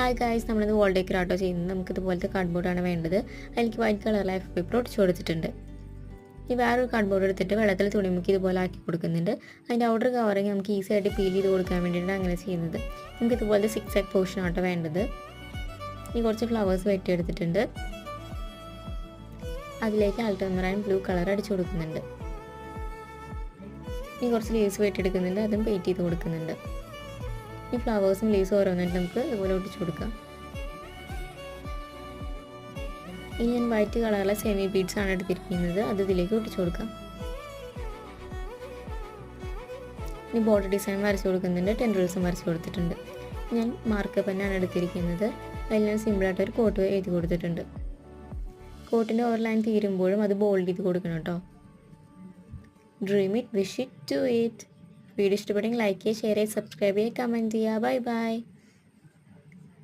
Hi guys, നമ്മളിന്ന് wall decker ആട്ടോ ചെയ്യുന്നത്. നമുക്ക് ഇതുപോലത്തെ കാർഡ്ബോർഡാണ് വേണ്ടത്. അതിലേക്ക് വൈറ്റ് കളറിൽ എഫ് പേപ്പർ ഒട്ടിച്ച് കൊടുത്തിട്ടുണ്ട്. ഈ വേറൊരു കാർഡ്ബോർഡ് എടുത്തിട്ട് വെള്ളത്തിൽ തുണിമുക്കി ഇതുപോലെ ആക്കി കൊടുക്കുന്നുണ്ട്. അതിൻ്റെ ഔട്ടർ കവറിങ് നമുക്ക് ഈസി ആയിട്ട് പീൽ ചെയ്ത് കൊടുക്കാൻ വേണ്ടിയിട്ടാണ് അങ്ങനെ ചെയ്യുന്നത്. നമുക്ക് ഇതുപോലത്തെ 6 പോർഷൻ ആട്ടോ വേണ്ടത്. ഈ കുറച്ച് ഫ്ലവേഴ്സ് വെട്ടിയെടുത്തിട്ടുണ്ട്. അതിലേക്ക് അൾട്ടർമറൈൻ ബ്ലൂ കളർ അടിച്ചു കൊടുക്കുന്നുണ്ട്. ഈ കുറച്ച് ലീവ്സ് വെട്ടിയെടുക്കുന്നുണ്ട്, അതും പെയിൻറ്റ് ചെയ്ത് കൊടുക്കുന്നുണ്ട്. ഈ ഫ്ലവേഴ്സും ലീവ്സും ഓരോന്നായിട്ട് നമുക്ക് ഇതുപോലെ ഒട്ടിച്ചു കൊടുക്കാം. ഇനി ഞാൻ വൈറ്റ് കളറിലെ സെമി ബീഡ്സ് ആണ് എടുത്തിരിക്കുന്നത്, അത് ഇതിലേക്ക് ഒട്ടിച്ചു കൊടുക്കാം. ഇനി ബോർഡർ ഡിസൈൻ വരച്ചു കൊടുക്കുന്നുണ്ട്, ടെൻഡ്രിൽസും വരച്ചു കൊടുത്തിട്ടുണ്ട്. ഞാൻ മാർക്ക് പെന്നാണ് എടുത്തിരിക്കുന്നത്. അതിൽ ഞാൻ സിമ്പിളായിട്ടൊരു കോട്ട് എഴുതി കൊടുത്തിട്ടുണ്ട്. കോട്ടിൻ്റെ ഓവർ ലൈൻ തീരുമ്പോഴും അത് ബോൾഡ് ചെയ്ത് കൊടുക്കണം കേട്ടോ. Dream it, wish it, do it. Video ഇഷ്ടപ്പെട്ടെങ്കിൽ ലൈക്ക് ചെയ്യുക, ഷെയർ ചെയ്യുക, സബ്സ്ക്രൈബ് ചെയ്യുക, കമൻറ്റ് ചെയ്യുക. Bye by.